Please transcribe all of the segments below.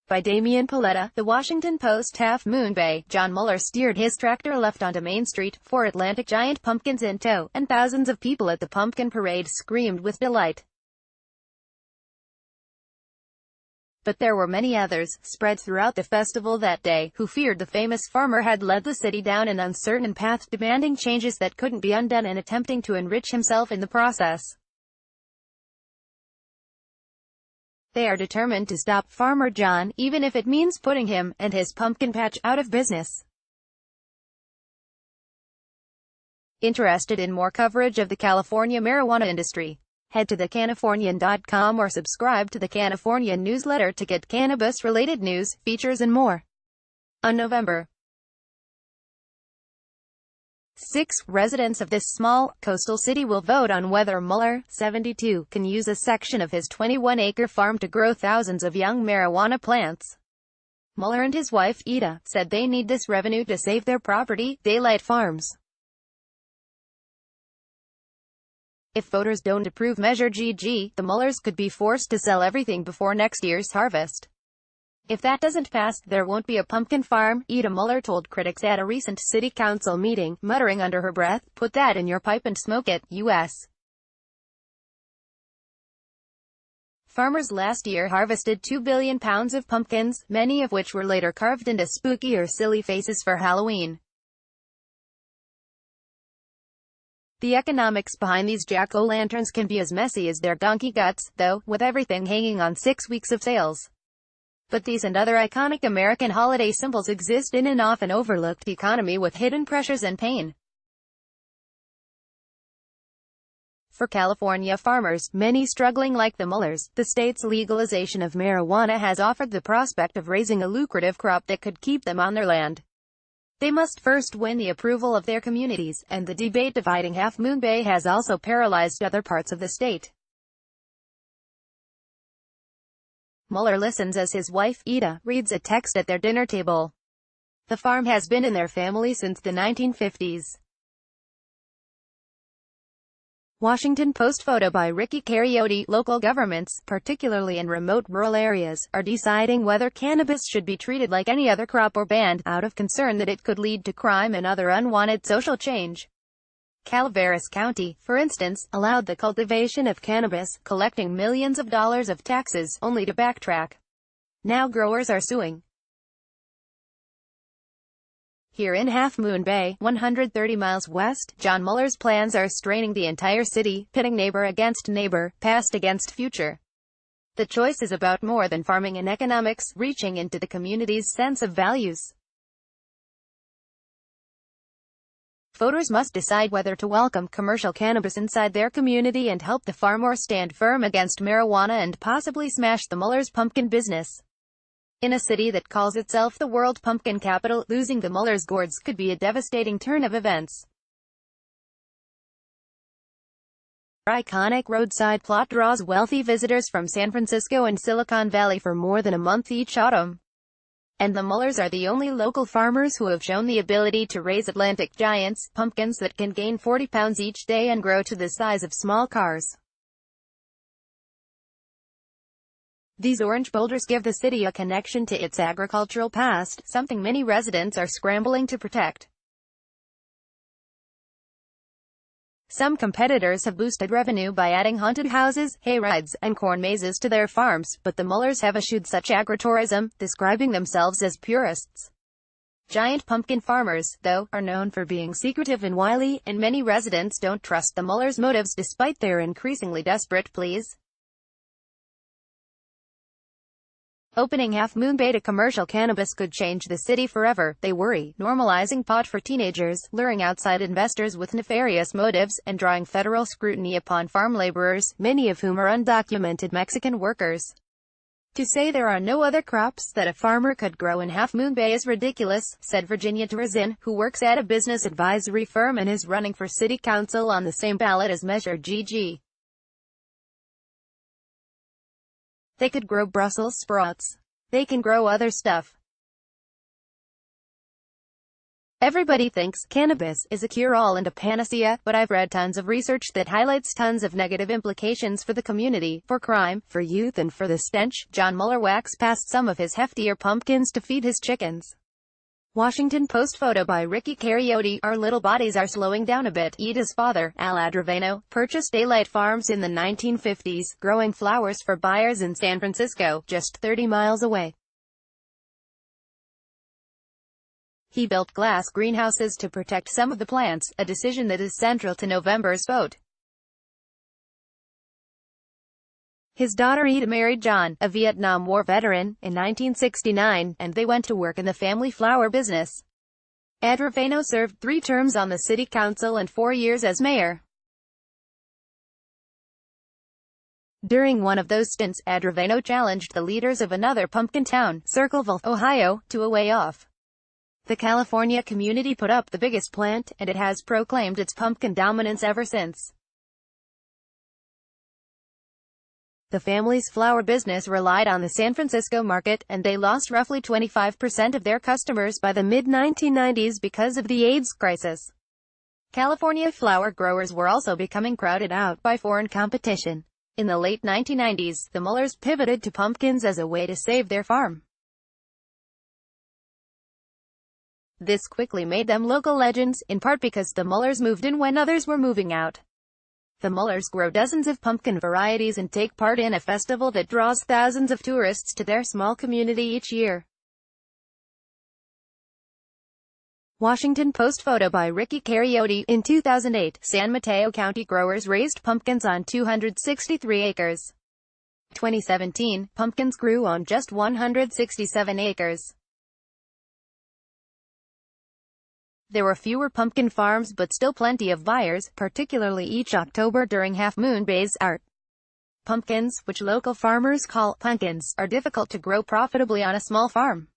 By Damian Paletta, The Washington Post. Half Moon Bay. John Mueller steered his tractor left onto Main Street, 4 Atlantic giant pumpkins in tow, and thousands of people at the pumpkin parade screamed with delight. But there were many others, spread throughout the festival that day, who feared the famous farmer had led the city down an uncertain path, demanding changes that couldn't be undone and attempting to enrich himself in the process. They are determined to stop Farmer John, even if it means putting him, and his pumpkin patch, out of business. Interested in more coverage of the California marijuana industry? Head to thecalifornian.com or subscribe to the Californian newsletter to get cannabis-related news, features and more. On November 6, residents of this small, coastal city will vote on whether Mueller, 72, can use a section of his 21-acre farm to grow thousands of young marijuana plants. Mueller and his wife, Ida, said they need this revenue to save their property, Daylight Farms. If voters don't approve Measure GG, the Muellers could be forced to sell everything before next year's harvest. If that doesn't pass, there won't be a pumpkin farm, Ida Mueller told critics at a recent city council meeting, muttering under her breath, "Put that in your pipe and smoke it, U.S." Farmers last year harvested 2 billion pounds of pumpkins, many of which were later carved into spooky or silly faces for Halloween. The economics behind these jack-o'-lanterns can be as messy as their donkey guts, though, with everything hanging on 6 weeks of sales. But these and other iconic American holiday symbols exist in an often overlooked economy with hidden pressures and pain. For California farmers, many struggling like the Muellers, the state's legalization of marijuana has offered the prospect of raising a lucrative crop that could keep them on their land. They must first win the approval of their communities, and the debate dividing Half Moon Bay has also paralyzed other parts of the state. Mueller listens as his wife, Ida, reads a text at their dinner table. The farm has been in their family since the 1950s. Washington Post photo by Ricky Cariotti. Local governments, particularly in remote rural areas, are deciding whether cannabis should be treated like any other crop or banned, out of concern that it could lead to crime and other unwanted social change. Calaveras County, for instance, allowed the cultivation of cannabis, collecting millions of dollars of taxes, only to backtrack. Now growers are suing. Here in Half Moon Bay, 130 miles west, John Mueller's plans are straining the entire city, pitting neighbor against neighbor, past against future. The choice is about more than farming and economics, reaching into the community's sense of values. Voters must decide whether to welcome commercial cannabis inside their community and help the farm, or stand firm against marijuana and possibly smash the Muellers' pumpkin business. In a city that calls itself the world pumpkin capital, losing the Muellers' gourds could be a devastating turn of events. Their iconic roadside plot draws wealthy visitors from San Francisco and Silicon Valley for more than a month each autumn. And the Muellers are the only local farmers who have shown the ability to raise Atlantic giants, pumpkins that can gain 40 pounds each day and grow to the size of small cars. These orange boulders give the city a connection to its agricultural past, something many residents are scrambling to protect. Some competitors have boosted revenue by adding haunted houses, hayrides, and corn mazes to their farms, but the Muellers have eschewed such agritourism, describing themselves as purists. Giant pumpkin farmers, though, are known for being secretive and wily, and many residents don't trust the Muellers' motives despite their increasingly desperate pleas. Opening Half Moon Bay to commercial cannabis could change the city forever, they worry, normalizing pot for teenagers, luring outside investors with nefarious motives, and drawing federal scrutiny upon farm laborers, many of whom are undocumented Mexican workers. To say there are no other crops that a farmer could grow in Half Moon Bay is ridiculous, said Virginia Terrazin, who works at a business advisory firm and is running for city council on the same ballot as Measure GG. They could grow Brussels sprouts. They can grow other stuff. Everybody thinks cannabis is a cure-all and a panacea, but I've read tons of research that highlights tons of negative implications for the community, for crime, for youth and for the stench. John Mueller whacks past some of his heftier pumpkins to feed his chickens. Washington Post photo by Ricky Cariotti. Our little bodies are slowing down a bit. Ida's father, Al Adraveno, purchased Daylight Farms in the 1950s, growing flowers for buyers in San Francisco, just 30 miles away. He built glass greenhouses to protect some of the plants, a decision that is central to November's vote. His daughter Ida married John, a Vietnam War veteran, in 1969, and they went to work in the family flower business. Adraveno served 3 terms on the city council and 4 years as mayor. During one of those stints, Adraveno challenged the leaders of another pumpkin town, Circleville, Ohio, to a weigh-off. The California community put up the biggest plant, and it has proclaimed its pumpkin dominance ever since. The family's flower business relied on the San Francisco market, and they lost roughly 25% of their customers by the mid-1990s because of the AIDS crisis. California flower growers were also becoming crowded out by foreign competition. In the late 1990s, the Muellers pivoted to pumpkins as a way to save their farm. This quickly made them local legends, in part because the Muellers moved in when others were moving out. The Muellers grow dozens of pumpkin varieties and take part in a festival that draws thousands of tourists to their small community each year. Washington Post photo by Ricky Cariotti. In 2008, San Mateo County growers raised pumpkins on 263 acres. 2017, pumpkins grew on just 167 acres. There were fewer pumpkin farms but still plenty of buyers, particularly each October during Half Moon Bay's art. Pumpkins, which local farmers call pumpkins, are difficult to grow profitably on a small farm.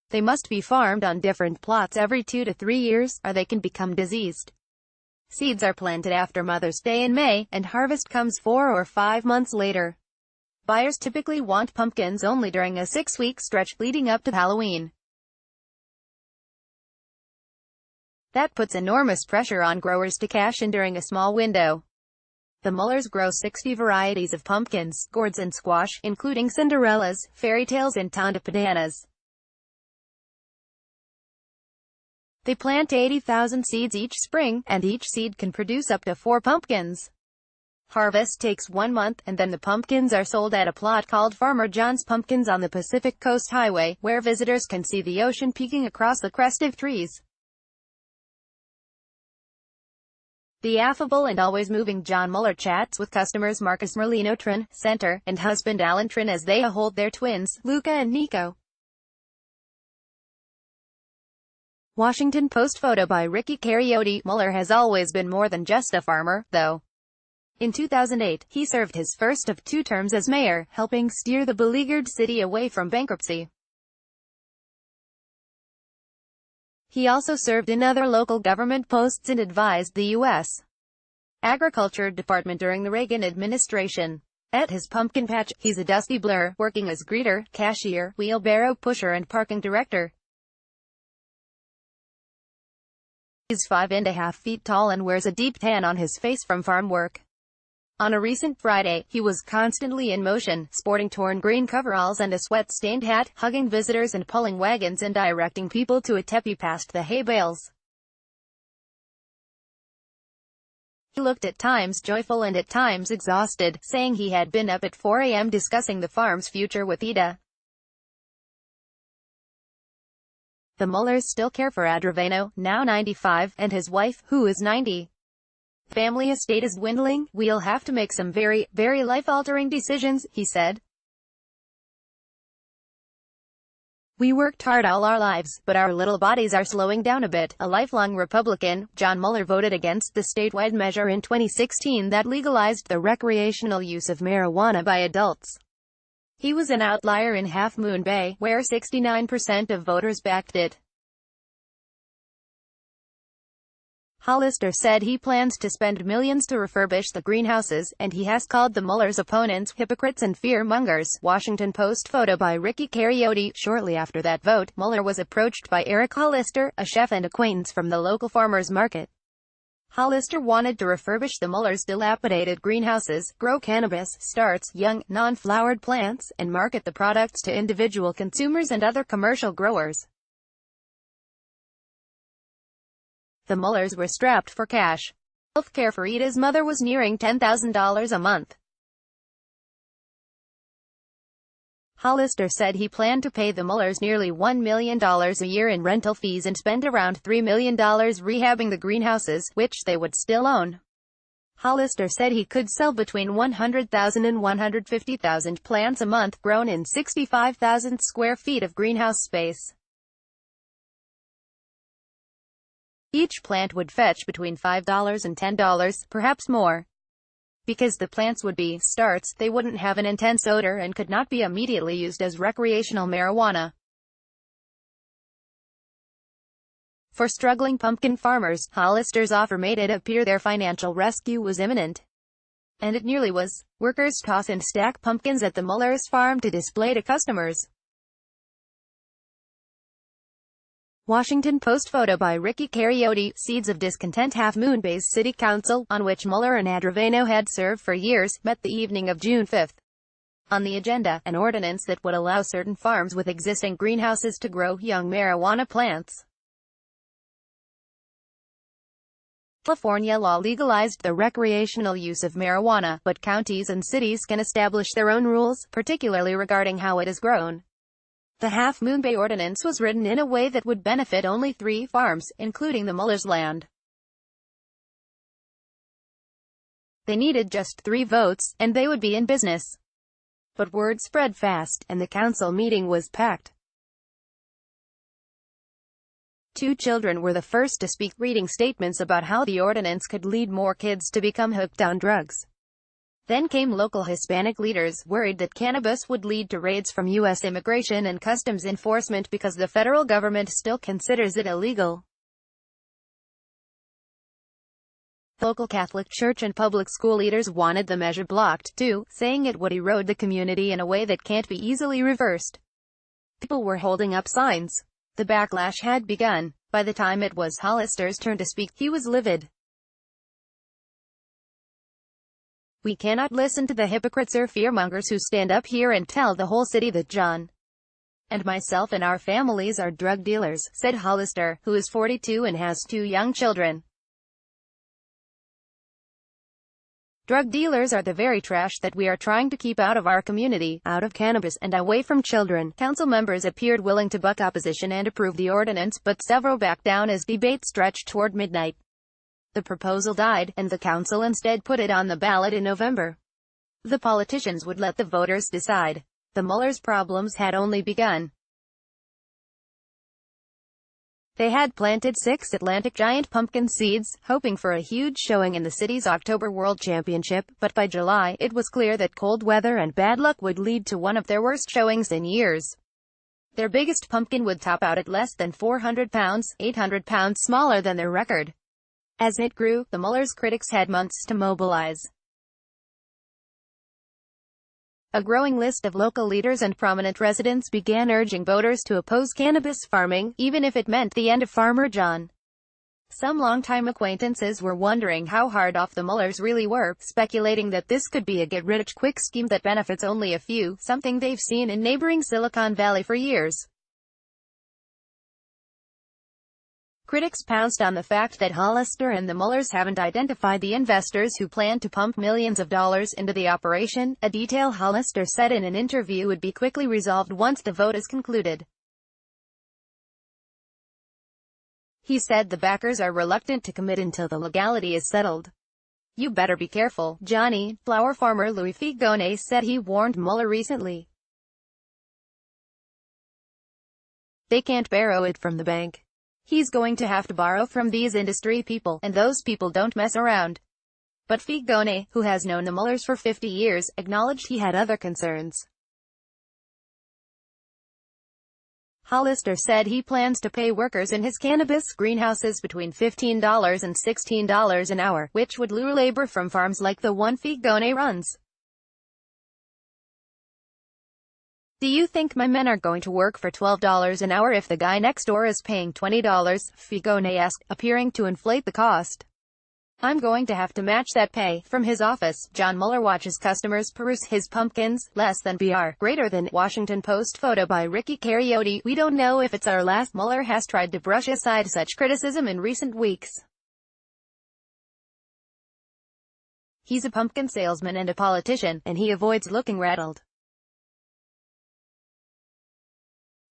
They must be farmed on different plots every 2 to 3 years, or they can become diseased. Seeds are planted after Mother's Day in May, and harvest comes 4 or 5 months later. Buyers typically want pumpkins only during a 6-week stretch leading up to Halloween. That puts enormous pressure on growers to cash in during a small window. The Muellers grow 60 varieties of pumpkins, gourds and squash, including Cinderellas, Fairy Tales and Tondapodanas. They plant 80,000 seeds each spring, and each seed can produce up to 4 pumpkins. Harvest takes 1 month, and then the pumpkins are sold at a plot called Farmer John's Pumpkins on the Pacific Coast Highway, where visitors can see the ocean peeking across the crest of trees. The affable and always moving John Mueller chats with customers Marcus Merlino Trin, Center, and husband Alan Trin as they hold their twins, Luca and Nico. Washington Post photo by Ricky Cariotti. Mueller has always been more than just a farmer, though. In 2008, he served his first of 2 terms as mayor, helping steer the beleaguered city away from bankruptcy. He also served in other local government posts and advised the U.S. Agriculture Department during the Reagan administration. At his pumpkin patch, he's a dusty blur, working as greeter, cashier, wheelbarrow pusher and parking director. He's 5.5 feet tall and wears a deep tan on his face from farm work. On a recent Friday, he was constantly in motion, sporting torn green coveralls and a sweat-stained hat, hugging visitors and pulling wagons and directing people to a teepee past the hay bales. He looked at times joyful and at times exhausted, saying he had been up at 4 a.m. discussing the farm's future with Ida. The Muellers still care for Adraveno, now 95, and his wife, who is 90. Family estate is dwindling. We'll have to make some very, very life-altering decisions, he said. We worked hard all our lives, but our little bodies are slowing down a bit. A lifelong Republican, John Mueller voted against the statewide measure in 2016 that legalized the recreational use of marijuana by adults. He was an outlier in Half Moon Bay, where 69% of voters backed it. Hollister said he plans to spend millions to refurbish the greenhouses, and he has called the Mueller's opponents hypocrites and fear-mongers. Washington Post photo by Ricky Cariotti. Shortly after that vote, Mueller was approached by Eric Hollister, a chef and acquaintance from the local farmers market. Hollister wanted to refurbish the Mueller's dilapidated greenhouses, grow cannabis, starts, young, non-flowered plants, and market the products to individual consumers and other commercial growers. The Muellers were strapped for cash. Healthcare for Ida's mother was nearing $10,000 a month. Hollister said he planned to pay the Muellers nearly $1 million a year in rental fees and spend around $3 million rehabbing the greenhouses, which they would still own. Hollister said he could sell between 100,000 and 150,000 plants a month, grown in 65,000 square feet of greenhouse space. Each plant would fetch between $5 and $10, perhaps more. Because the plants would be starts, they wouldn't have an intense odor and could not be immediately used as recreational marijuana. For struggling pumpkin farmers, Hollister's offer made it appear their financial rescue was imminent. And it nearly was. Workers toss and stack pumpkins at the Mueller's farm to display to customers. Washington Post photo by Ricky Cariotti. Seeds of discontent. Half Moon Bay's city council, on which Mueller and Adroveno had served for years, met the evening of June 5. On the agenda, an ordinance that would allow certain farms with existing greenhouses to grow young marijuana plants. California law legalized the recreational use of marijuana, but counties and cities can establish their own rules, particularly regarding how it is grown. The Half Moon Bay ordinance was written in a way that would benefit only 3 farms, including the Mueller's land. They needed just 3 votes, and they would be in business. But word spread fast, and the council meeting was packed. 2 children were the first to speak, reading statements about how the ordinance could lead more kids to become hooked on drugs. Then came local Hispanic leaders, worried that cannabis would lead to raids from U.S. Immigration and Customs Enforcement because the federal government still considers it illegal. Local Catholic church and public school leaders wanted the measure blocked, too, saying it would erode the community in a way that can't be easily reversed. People were holding up signs. The backlash had begun. By the time it was Hollister's turn to speak, he was livid. We cannot listen to the hypocrites or fearmongers who stand up here and tell the whole city that John and myself and our families are drug dealers, said Hollister, who is 42 and has 2 young children. Drug dealers are the very trash that we are trying to keep out of our community, out of cannabis, and away from children. Council members appeared willing to buck opposition and approve the ordinance, but several backed down as debate stretched toward midnight. The proposal died, and the council instead put it on the ballot in November. The politicians would let the voters decide. The Mueller's problems had only begun. They had planted 6 Atlantic giant pumpkin seeds, hoping for a huge showing in the city's October World Championship, but by July, it was clear that cold weather and bad luck would lead to one of their worst showings in years. Their biggest pumpkin would top out at less than 400 pounds, 800 pounds smaller than their record. As it grew, the Mueller's critics had months to mobilize. A growing list of local leaders and prominent residents began urging voters to oppose cannabis farming, even if it meant the end of Farmer John. Some longtime acquaintances were wondering how hard off the Muellers really were, speculating that this could be a get-rich-quick scheme that benefits only a few, something they've seen in neighboring Silicon Valley for years. Critics pounced on the fact that Hollister and the Muellers haven't identified the investors who plan to pump millions of dollars into the operation, a detail Hollister said in an interview would be quickly resolved once the vote is concluded. He said the backers are reluctant to commit until the legality is settled. You better be careful, Johnny, flower farmer Louis Figone said he warned Mueller recently. They can't borrow it from the bank. He's going to have to borrow from these industry people, and those people don't mess around. But Figone, who has known the Muellers for 50 years, acknowledged he had other concerns. Hollister said he plans to pay workers in his cannabis greenhouses between $15 and $16 an hour, which would lure labor from farms like the one Figone runs. "Do you think my men are going to work for $12 an hour if the guy next door is paying $20? Figone asked, appearing to inflate the cost. "I'm going to have to match that pay." From his office, John Mueller watches customers peruse his pumpkins, less than BR, greater than. Washington Post photo by Ricky Cariotti. "We don't know if it's our last." Mueller has tried to brush aside such criticism in recent weeks. He's a pumpkin salesman and a politician, and he avoids looking rattled.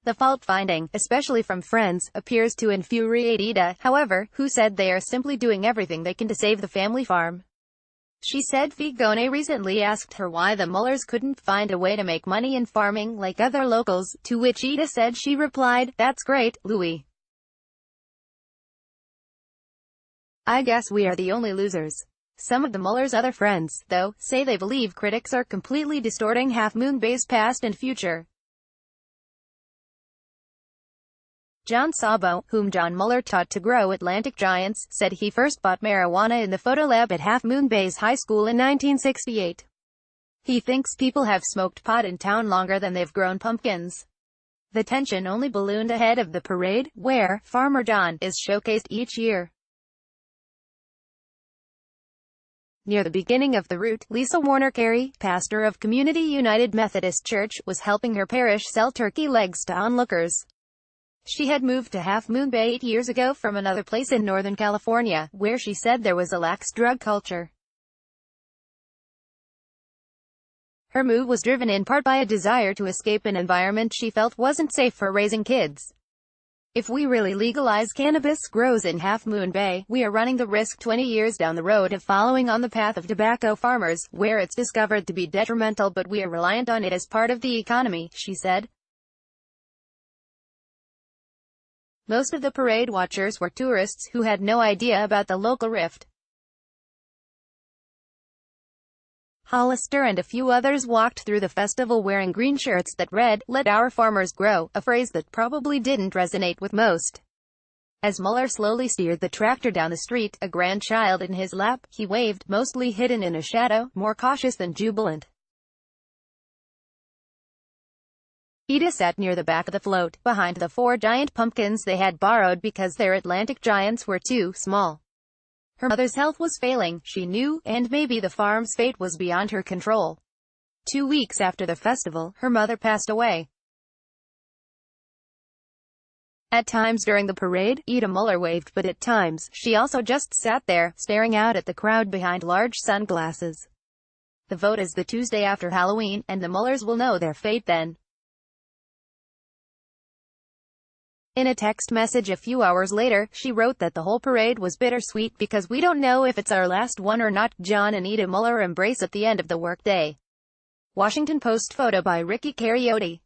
The fault-finding, especially from friends, appears to infuriate Ida, however, who said they are simply doing everything they can to save the family farm. She said Figone recently asked her why the Muellers couldn't find a way to make money in farming like other locals, to which Ida said she replied, "That's great, Louie. I guess we are the only losers." Some of the Muellers' other friends, though, say they believe critics are completely distorting Half Moon Bay's past and future. John Sabo, whom John Mueller taught to grow Atlantic giants, said he first bought marijuana in the photo lab at Half Moon Bay's high school in 1968. He thinks people have smoked pot in town longer than they've grown pumpkins. The tension only ballooned ahead of the parade, where Farmer John is showcased each year. Near the beginning of the route, Lisa Warner Carey, pastor of Community United Methodist Church, was helping her parish sell turkey legs to onlookers. She had moved to Half Moon Bay 8 years ago from another place in Northern California, where she said there was a lax drug culture. Her move was driven in part by a desire to escape an environment she felt wasn't safe for raising kids. "If we really legalize cannabis grows in Half Moon Bay, we are running the risk 20 years down the road of following on the path of tobacco farmers, where it's discovered to be detrimental but we are reliant on it as part of the economy," she said. Most of the parade watchers were tourists who had no idea about the local rift. Hollister and a few others walked through the festival wearing green shirts that read, "Let our farmers grow," a phrase that probably didn't resonate with most. As Mueller slowly steered the tractor down the street, a grandchild in his lap, he waved, mostly hidden in a shadow, more cautious than jubilant. Ida sat near the back of the float, behind the 4 giant pumpkins they had borrowed because their Atlantic giants were too small. Her mother's health was failing, she knew, and maybe the farm's fate was beyond her control. 2 weeks after the festival, her mother passed away. At times during the parade, Ida Mueller waved, but at times, she also just sat there, staring out at the crowd behind large sunglasses. The vote is the Tuesday after Halloween, and the Muellers will know their fate then. In a text message a few hours later, she wrote that the whole parade was bittersweet because we don't know if it's our last one or not. John and Ida Mueller embrace at the end of the workday. Washington Post photo by Ricky Cariotti.